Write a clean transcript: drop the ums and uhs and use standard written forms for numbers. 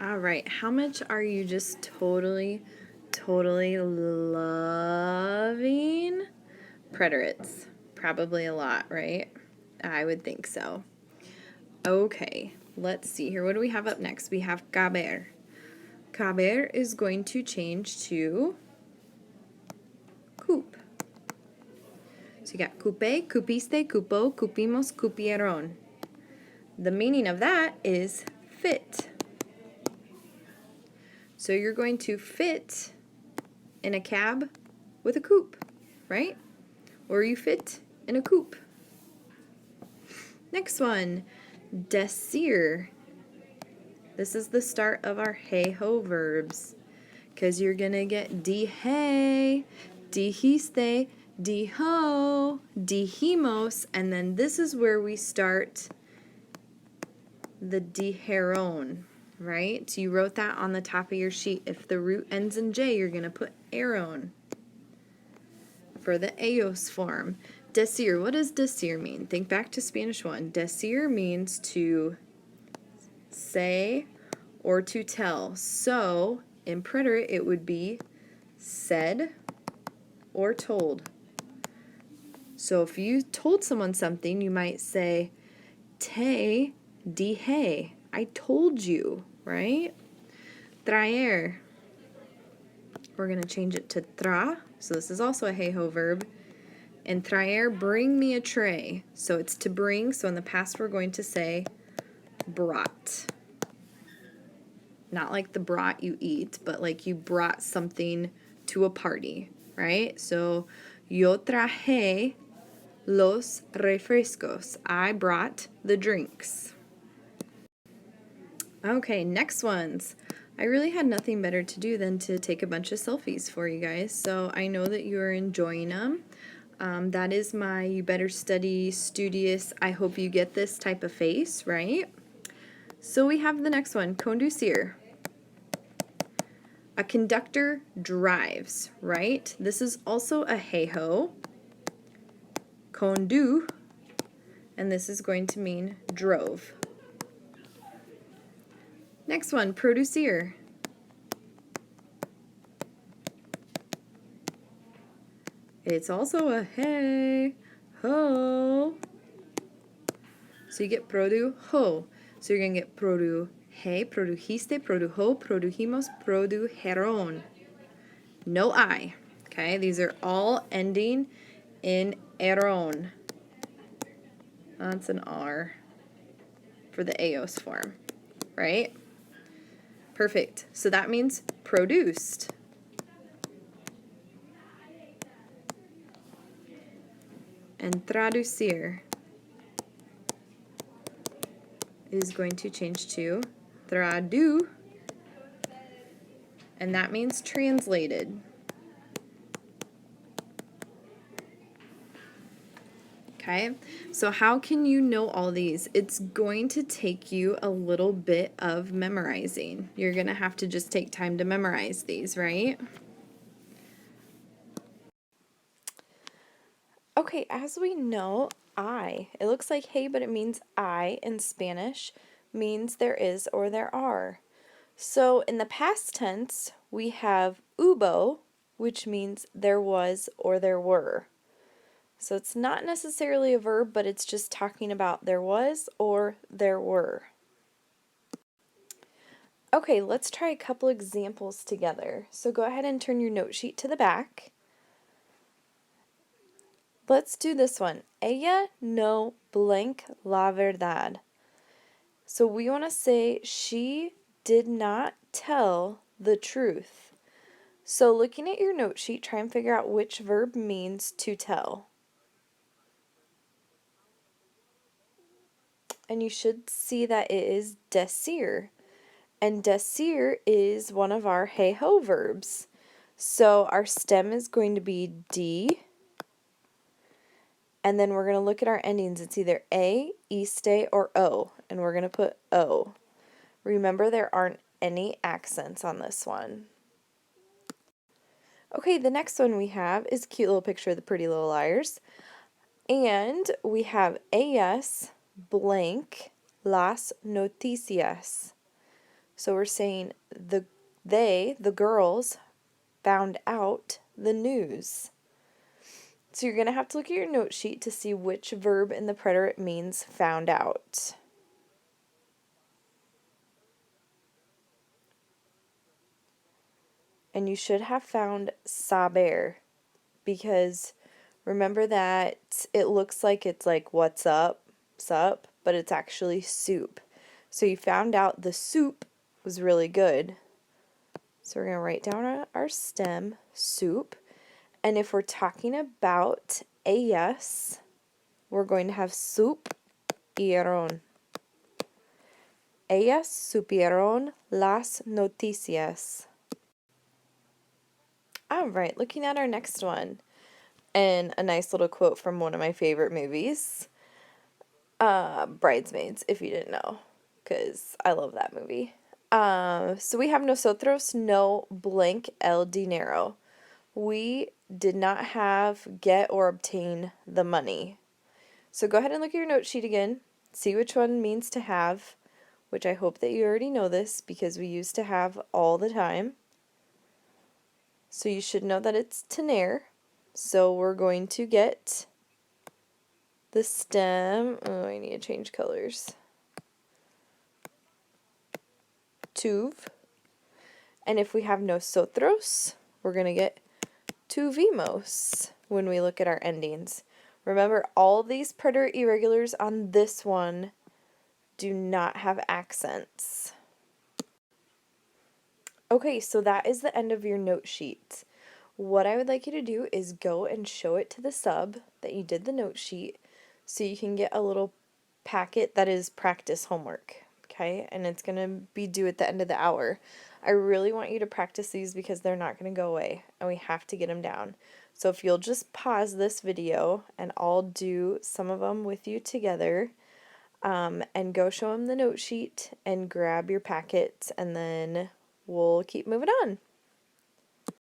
All right, how much are you just totally loving preterites? Probably a lot, right? I would think so. Okay, let's see here. What do we have up next? We have caber. Caber is going to change to coop. So you got coupe, cupiste, cupo, cupimos, cupieron. The meaning of that is fit. So you're going to fit in a cab with a coupe, right? Or you fit in a coupe. Next one, decir. This is the start of our hey-ho verbs, because you're going to get dije, dijiste, dijo, dijimos, and then this is where we start the dijeron, right? So you wrote that on the top of your sheet. If the root ends in J, you're going to put aron for the ellos form. Decir, what does decir mean? Think back to Spanish 1. Decir means to say or to tell. So, in preterite, it would be said or told. So if you told someone something, you might say, te dije, I told you, right? Traer, we're going to change it to tra, so this is also a hey-ho verb. And traer, bring me a tray. So it's to bring, so in the past we're going to say brought. Not like the brat you eat, but like you brought something to a party, right? So, yo traje los refrescos. I brought the drinks. Okay, next ones. I really had nothing better to do than to take a bunch of selfies for you guys, so I know that you're enjoying them. That is my you better study, studious, I hope you get this type of face, right? So we have the next one, conducir. A conductor drives, right? This is also a hey-ho. Condu, and this is going to mean drove. Next one, producir. It's also a hey-ho. So you get produ-ho. So you're going to get produ-he, produjiste, produjo, produjimos, produjeron. No I. Okay, these are all ending in eron. That's an R for the eos form, right? Perfect. So that means produced. And traducir is going to change to tradu, and that means translated. Okay, so how can you know all these? It's going to take you a little bit of memorizing. You're going to have to just take time to memorize these, right? Okay, as we know, it looks like hey, but it means I in Spanish, means there is or there are. So in the past tense, we have hubo, which means there was or there were. So it's not necessarily a verb, but it's just talking about there was or there were. Okay, let's try a couple examples together. So go ahead and turn your note sheet to the back. Let's do this one. Ella no blank la verdad. So we want to say she did not tell the truth. So looking at your note sheet, try and figure out which verb means to tell. And you should see that it is decir. And decir is one of our hey-ho verbs. So our stem is going to be D, and then we're going to look at our endings. It's either A, iste, or O, and we're going to put O. Remember, there aren't any accents on this one. Okay, the next one we have is a cute little picture of the Pretty Little Liars. And we have ellas blank las noticias. So we're saying the girls, found out the news. So you're going to have to look at your note sheet to see which verb in the preterite means found out. And you should have found saber, because remember that it looks like it's like what's up, sup, but it's actually soup. So you found out the soup was really good. So we're going to write down our stem, soup. And if we're talking about ellas, we're going to have supieron. Ellas supieron las noticias. All right, looking at our next one. And a nice little quote from one of my favorite movies, Bridesmaids, if you didn't know, because I love that movie. So we have nosotros no blank el dinero. We did not have, get, or obtain the money. So go ahead and look at your note sheet again. See which one means to have, which I hope that you already know this because we used to have all the time. So you should know that it's tener. So we're going to get the stem. Oh, I need to change colors. Tuv. And if we have nosotros, we're going to get tuvimos when we look at our endings. Remember, all these preterite irregulars on this one do not have accents. Okay, so that is the end of your note sheet. What I would like you to do is go and show it to the sub that you did the note sheet so you can get a little packet that is practice homework, okay? And it's going to be due at the end of the hour. I really want you to practice these because they're not going to go away and we have to get them down. So if you'll just pause this video and I'll do some of them with you together, and go show them the note sheet and grab your packets, and then we'll keep moving on.